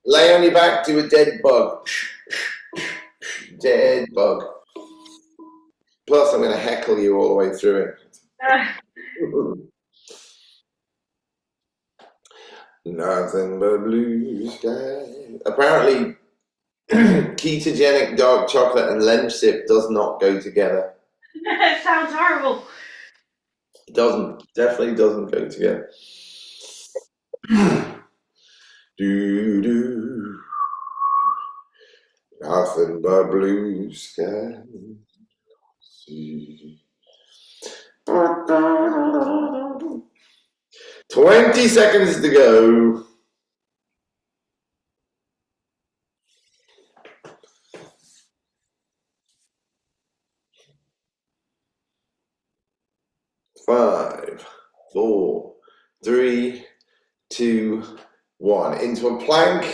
Lay on your back, do a dead bug. Dead bug. Plus, I'm going to heckle you all the way through it. Nothing but blue sky. Apparently, ketogenic dark chocolate and Lemsip does not go together. It sounds horrible. It doesn't. Definitely doesn't go together. Do do. Nothing but blue sky. 20 seconds to go. Five, four, three, two, one. Into a plank.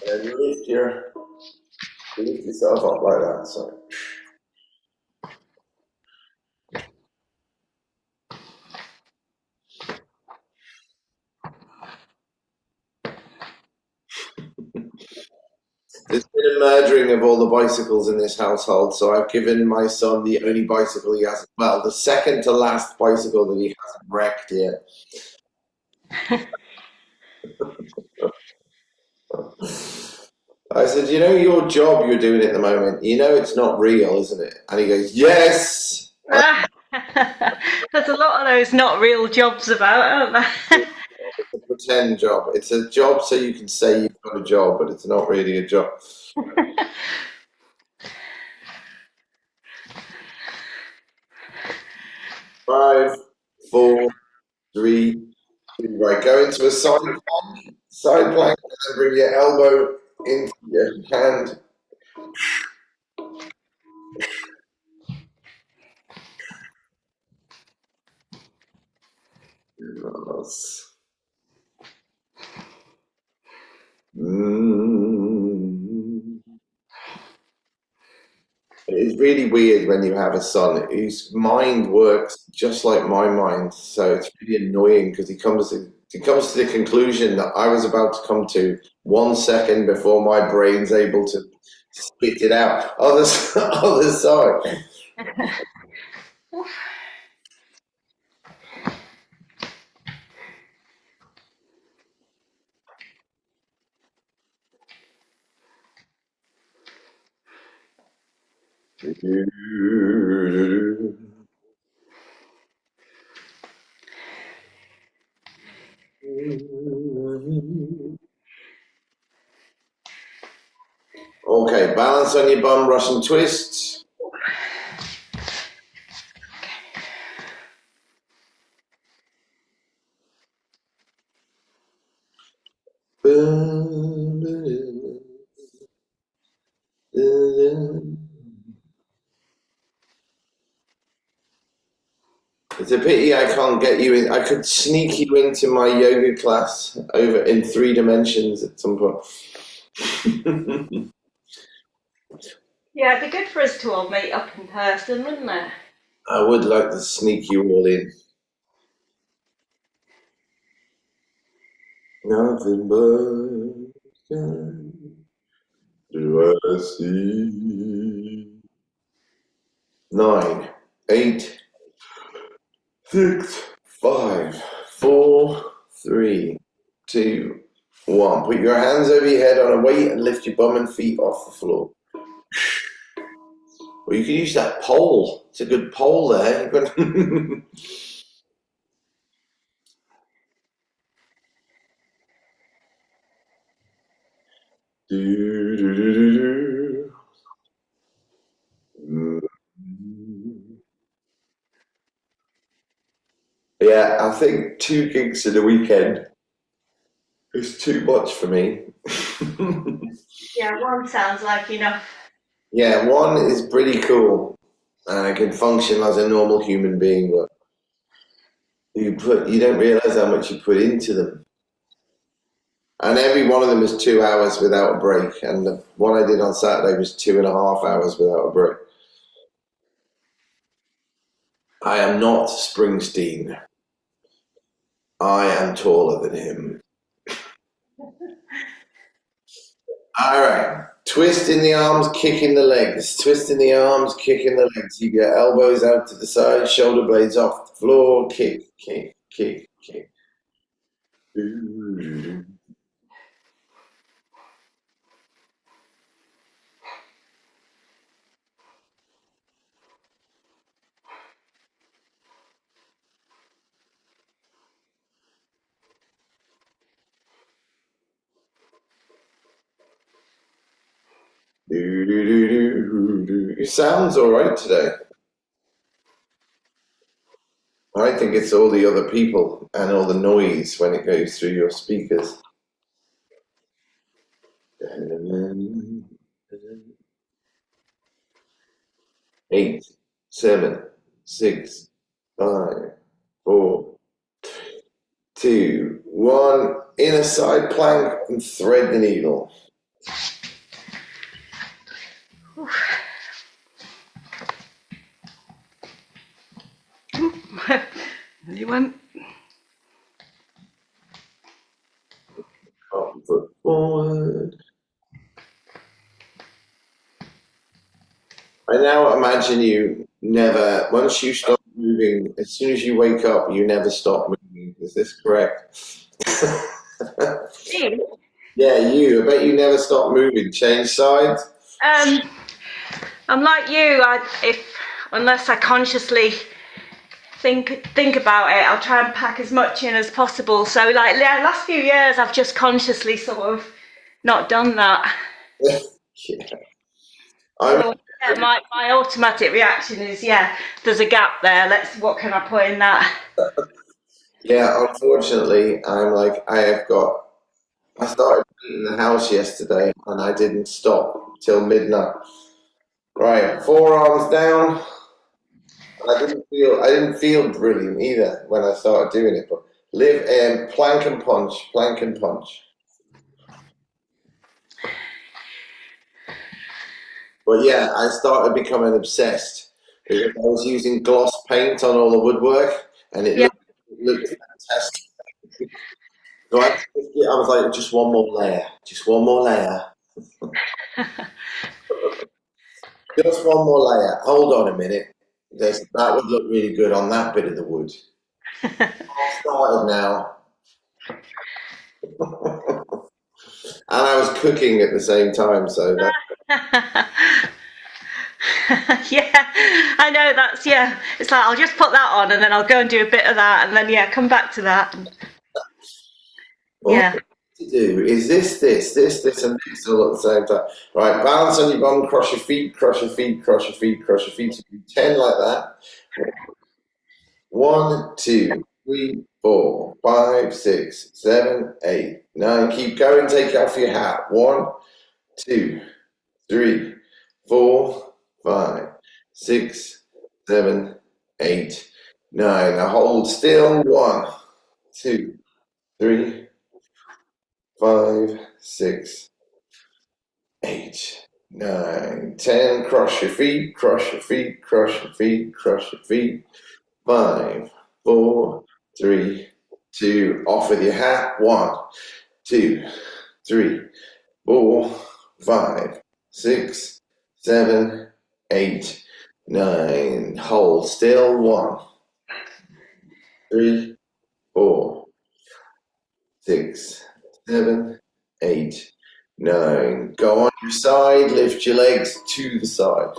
And lift yourself up like that. Sorry. There's been a murdering of all the bicycles in this household, so I've given my son the only bicycle he has. Well, the second to last bicycle that he hasn't wrecked yet. I said, you know your job you're doing at the moment, you know it's not real, isn't it? And he goes, yes. There's a lot of those not real jobs about, aren't there? It's a pretend job. It's a job so you can say you've got a job, but it's not really a job. 5, 4, 3, 2. Right, go into a side plank, and then bring your elbow into your hand. Mm. It's really weird when you have a son whose mind works just like my mind. So it's really annoying because he comes to the conclusion that I was about to come to 1 second before my brain's able to spit it out. Other side. Okay, balance on your bum, Russian twists. It's a pity I can't get you in. I could sneak you into my yoga class over in 3 dimensions at some point. Yeah, it'd be good for us to all meet up in person, wouldn't it? I would like to sneak you all in. Nothing but sky do I see. 9, 8, 6, 5, 4, 3, 2, 1. Put your hands over your head on a weight and lift your bum and feet off the floor. Or you can use that pole. It's a good pole there. Do, do, do, do, do. Yeah, I think 2 gigs in a weekend is too much for me. Yeah, one sounds like enough. Yeah, one is pretty cool, and I can function as a normal human being, but you don't realize how much you put into them. And every one of them is 2 hours without a break, and the one I did on Saturday was 2.5 hours without a break. I am not Springsteen. I am taller than him. All right. Twisting the arms, kicking the legs. Twisting the arms, kicking the legs. Keep your elbows out to the side, shoulder blades off the floor. Kick, kick, kick, kick. Do, It sounds all right today. I think it's all the other people and all the noise when it goes through your speakers. Eight, seven, six, five, four, two, one. Inner side plank and thread the needle. You went. Foot forward. I now imagine you never, once you stop moving, as soon as you wake up, you never stop moving. Is this correct? Yeah, you. I bet you never stop moving. Change sides. I'm like you. Unless I consciously think about it, I'll try and pack as much in as possible. So, like, last few years, I've just consciously sort of not done that. Yeah. So, yeah, my automatic reaction is, yeah, there's a gap there. What can I put in that? Yeah, unfortunately, I started painting the house yesterday and I didn't stop till midnight. Right, forearms down. I didn't feel brilliant either when I started doing it, but live and plank and punch, plank and punch. But yeah, I started becoming obsessed because I was using gloss paint on all the woodwork and it Yeah. looked fantastic. So I was like, just one more layer, just one more layer, just one more layer. Hold on a minute. That would look really good on that bit of the wood. I started now. And I was cooking at the same time, so that. Yeah, I know yeah. It's like I'll just put that on and then I'll go and do a bit of that and then yeah, come back to that. All Yeah. to do is this, and this all at the same time. Right, balance on your bum, cross your feet, cross your feet, cross your feet, cross your feet. So do 10 like that. 1, 2, 3, 4, 5, 6, 7, 8, 9. Keep going, take off your hat. 1, 2, 3, 4, 5, 6, 7, 8, 9. Now hold still. 1, 2, 3, 5, 6, 8, 9, 10. Cross your feet, cross your feet, cross your feet, cross your feet. 5, 4, 3, 2. Off with your hat. 1, 2, 3, 4, 5, 6, 7, 8, 9. Hold still. 1, 3, 4, 6, 7, 8, 9. Go on your side, lift your legs to the side.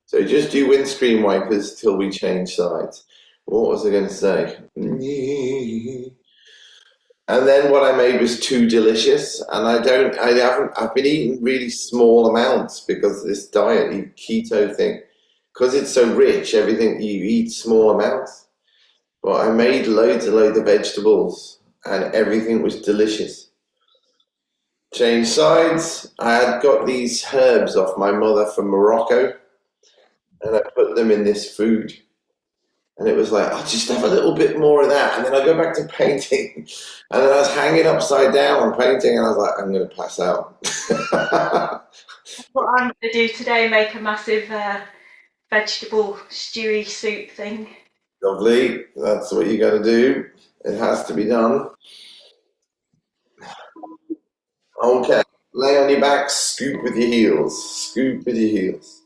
So just do windscreen wipers till we change sides. What was I going to say? And then what I made was too delicious, and I've been eating really small amounts because of this diet, keto thing, because it's so rich, everything you eat small amounts. But I made loads of vegetables, and everything was delicious. Change sides. I had got these herbs off my mother from Morocco, and I put them in this food. And it was like, I'll just have a little bit more of that. And then I go back to painting. And then I was hanging upside down painting, and I was like, I'm going to pass out. What I'm going to do today, make a massive vegetable stewy soup thing. Lovely. That's what you got to do. It has to be done. Okay. Lay on your back, scoop with your heels. Scoop with your heels.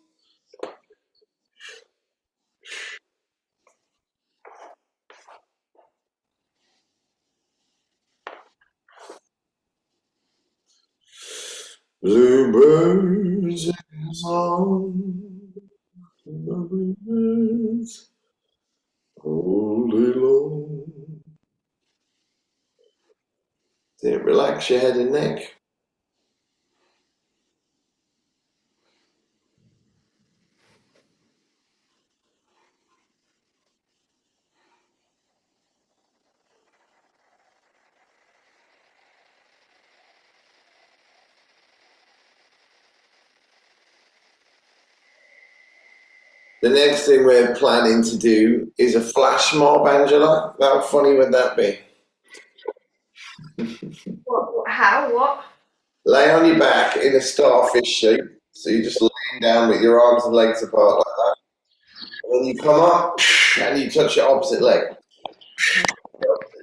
Bluebirds in song, bluebirds all day long. Did it relax your head and neck? The next thing we're planning to do is a flash mob, Angela. How funny would that be? How? What? Lay on your back in a starfish shape. So you're just laying down with your arms and legs apart like that. And then you come up and you touch your opposite leg. How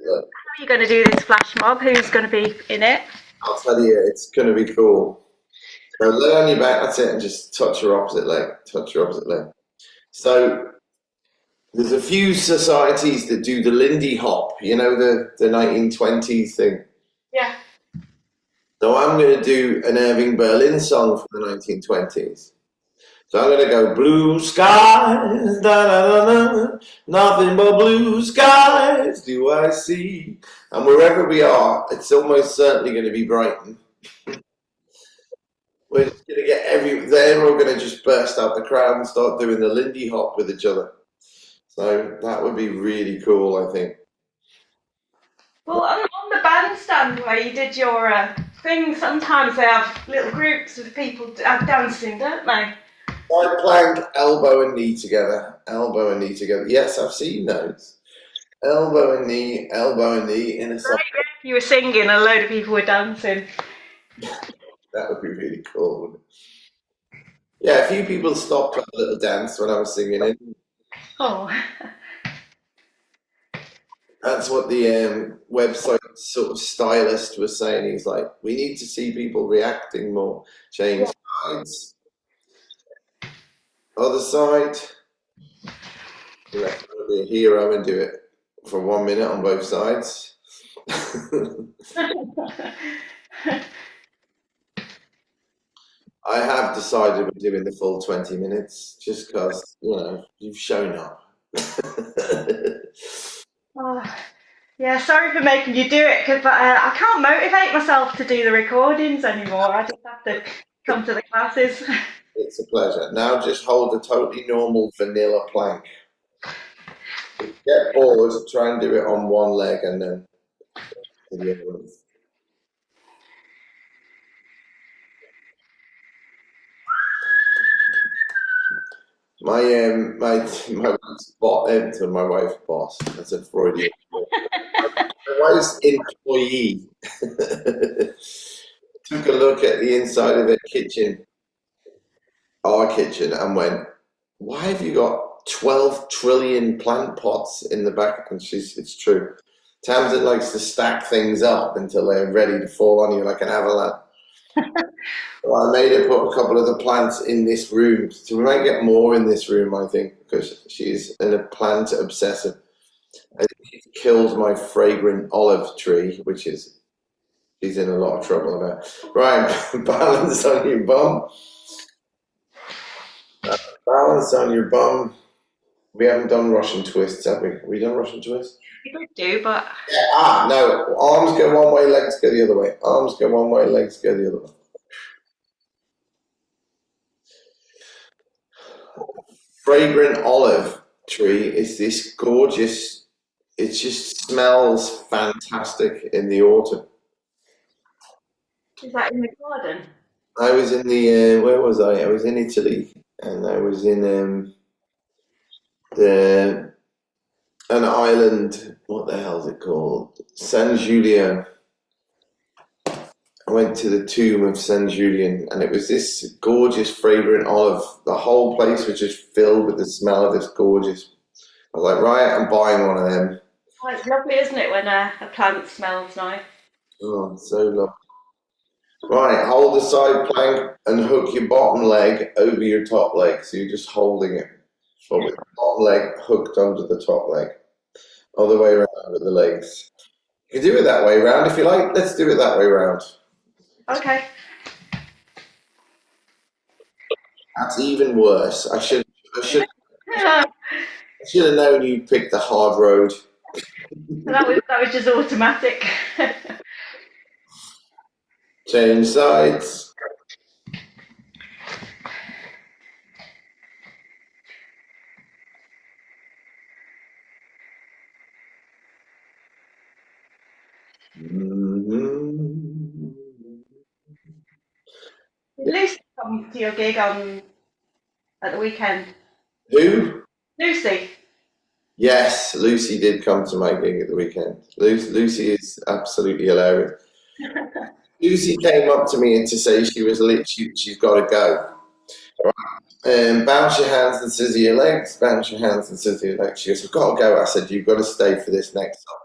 are you going to do this flash mob? Who's going to be in it? I'll tell you, it's going to be cool. So lay on your back, that's it, and just touch your opposite leg. Touch your opposite leg. So there's a few societies that do the Lindy Hop, you know, the 1920s thing. Yeah. So I'm going to do an Irving Berlin song from the 1920s. So I'm going to go blue skies, da da da da, nothing but blue skies do I see. And wherever we are, it's almost certainly going to be Brighton. We're just going to get then we're going to just burst out the crowd and start doing the Lindy Hop with each other. So that would be really cool, I think. Well, on the bandstand where you did your thing, sometimes they have little groups of people dancing, don't they? Side plank, elbow and knee together. Elbow and knee together. Yes, I've seen those. Elbow and knee in a side. You were singing and a load of people were dancing. That would be really cool. Wouldn't it? Yeah, a few people stopped for a little dance when I was singing it. Oh. That's what the website sort of stylist was saying. He's like, we need to see people reacting more. Change sides. Other side. You have to be a hero and do it for 1 minute on both sides. I have decided we're doing the full 20 minutes just because, you know, you've shown up. Oh, yeah, sorry for making you do it, but I can't motivate myself to do the recordings anymore. I just have to come to the classes. It's a pleasure. Now just hold a totally normal vanilla plank. If you get bored, try and do it on one leg and then the other one. My wife's boss. That's a Freudian. My wife's employee took a look at the inside of our kitchen, and went, "Why have you got 12 trillion plant pots in the back?" And it's true. Tamsin likes to stack things up until they're ready to fall on you like an avalanche. So I made her put a couple of the plants in this room. So we might get more in this room, I think, because she's a plant obsessive. I think she's killed my fragrant olive tree, which is she's in a lot of trouble about. Right, balance on your bum. Balance on your bum. We haven't done Russian twists, have we? Have we done Russian twists? We could do, but Yeah, no. Arms go one way, legs go the other way. Arms go one way, legs go the other way. Fragrant olive tree is this gorgeous, it just smells fantastic in the autumn. is that in the garden? I was in the, where was I? I was in Italy, and I was in an island, what the hell is it called? San Giulio. I went to the tomb of San Julian, and it was this gorgeous, fragrant olive. The whole place was just filled with the smell of this gorgeous. I was like, right, I'm buying one of them. Oh, it's lovely, isn't it, when a plant smells nice? Oh, so lovely. Right, hold the side plank and hook your bottom leg over your top leg. So you're just holding it, but with the bottom leg hooked under the top leg. Other way around with the legs. You can do it that way around if you like. Let's do it that way around. Okay. That's even worse. I should, that I should have known you picked the hard road. was just automatic. Change sides. Mhm. Did Lucy come to your gig on at the weekend? Who? Lucy. Yes, Lucy did come to my gig at the weekend. Lucy is absolutely hilarious. Lucy came up to me and to say she was she's got to go. Bounce your hands and scissor your legs. Bounce your hands and scissor your legs. She goes, I've got to go. I said, you've got to stay for this next song.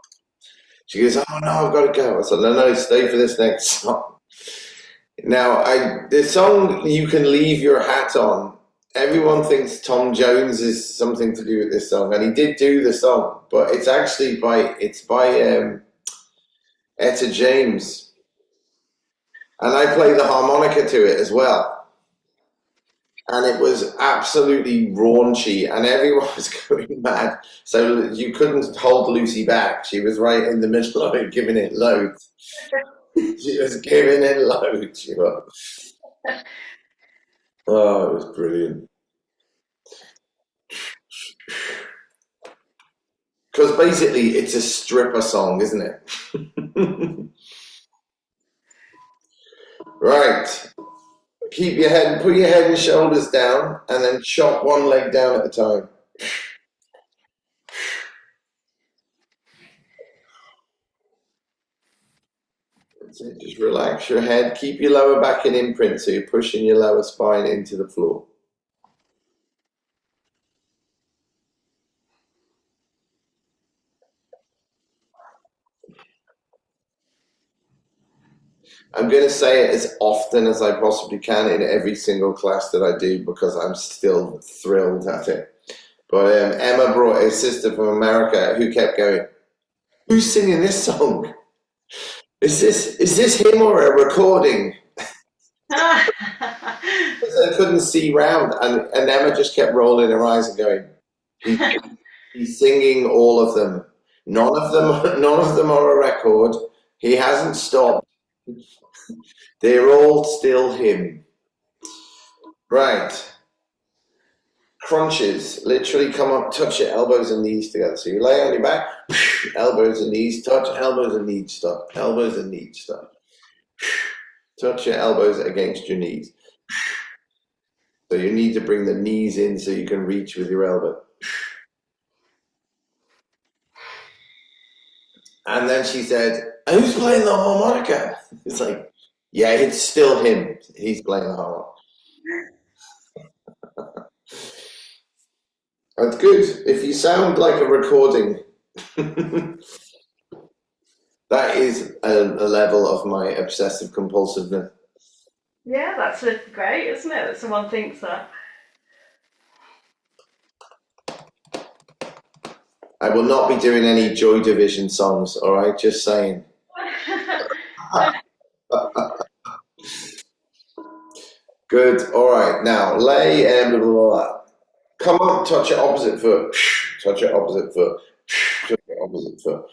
She goes, oh no, I've got to go. I said, no, stay for this next song. Now, the song "You Can Leave Your Hat On." Everyone thinks Tom Jones is something to do with this song, and he did do the song, but it's actually by Etta James, and I play the harmonica to it as well. And it was absolutely raunchy, and everyone was going mad. So you couldn't hold Lucy back. She was right in the middle of it, giving it loads. She was giving it loads. She was. Oh, it was brilliant. Because basically, it's a stripper song, isn't it? Right. Keep your head, put your head and shoulders down, and then chop one leg down at a time. That's it. Just relax your head. Keep your lower back in imprint, so you're pushing your lower spine into the floor. I'm going to say it as often as I possibly can in every single class that I do because I'm still thrilled at it. But Emma brought her sister from America who kept going, who's singing this song? Is this him or a recording? I couldn't see round, and Emma just kept rolling her eyes and going, he's singing all of them. None of them are a record. He hasn't stopped. They're all still him. Right. Crunches. Literally come up, touch your elbows and knees together. So you lay on your back, elbows and knees touch, elbows and knees touch, elbows and knees touch. Touch your elbows against your knees. So you need to bring the knees in so you can reach with your elbow. And then she said, who's playing the harmonica? It's like, yeah, it's still him. He's playing the harmonica. That's good. If you sound like a recording, that is a level of my obsessive compulsiveness. Yeah, that's great, isn't it? That someone thinks that. I will not be doing any Joy Division songs, all right? Just saying. Good. All right. Now lay and blah, blah, blah. Come up, touch your opposite foot. Touch your opposite foot. Touch your opposite foot.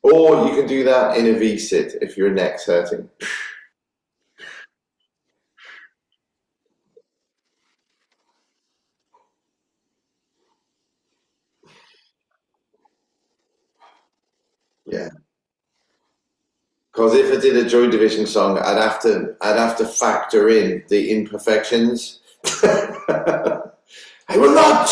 Or you can do that in a V-sit if your neck's hurting. Yeah. Because if I did a Joy Division song, I'd have to factor in the imperfections. I will not.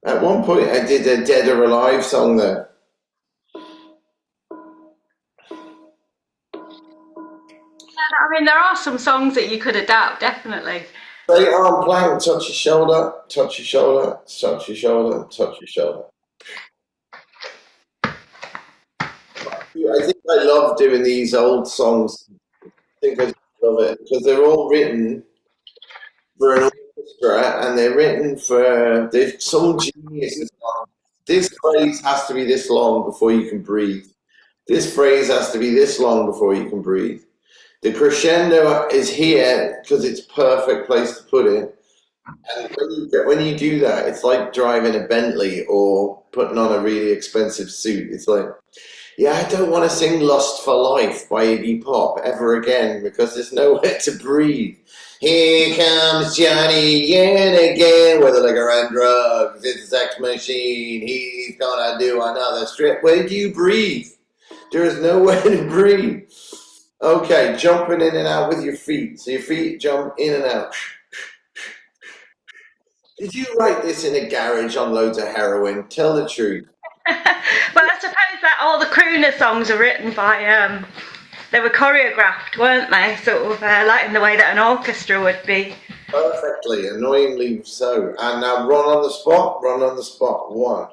At one point, I did a Dead or Alive song there. mean, there are some songs that you could adapt, definitely. Straight arm plank, touch your shoulder, touch your shoulder, touch your shoulder, touch your shoulder. I think I love doing these old songs. I think I just love it because they're all written for an orchestra and they're written for some genius has gone, this phrase has to be this long before you can breathe. This phrase has to be this long before you can breathe. The crescendo is here because it's perfect place to put it. And when you do that, it's like driving a Bentley or putting on a really expensive suit. It's like, yeah, I don't want to sing Lust for Life by Iggy Pop ever again because there's nowhere to breathe. Here comes Johnny yet again, whether like around drugs, it's a sex machine, he's gonna do another strip. Where do you breathe? There is nowhere to breathe. Okay, jumping in and out with your feet. So your feet jump in and out. Did you write this in a garage on loads of heroin? Tell the truth. But I suppose that all the crooner songs are written by, they were choreographed, weren't they? Sort of like in the way that an orchestra would be. Perfectly, annoyingly so. And now run on the spot, run on the spot. 1,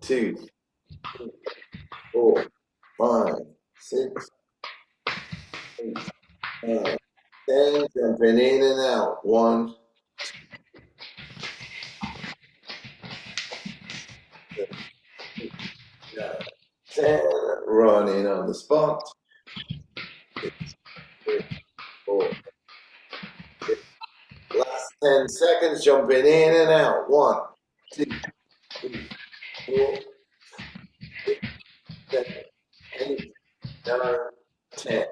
2, 3, 4, 5, 6, 8, 9, 10. Jumping in and out. 1, 2, 9, 10. Running on the spot. 6, 3, 4. Last 10 seconds, jumping in and out. 1, 2, 3, 4, 6, 7, 8, 9, 10.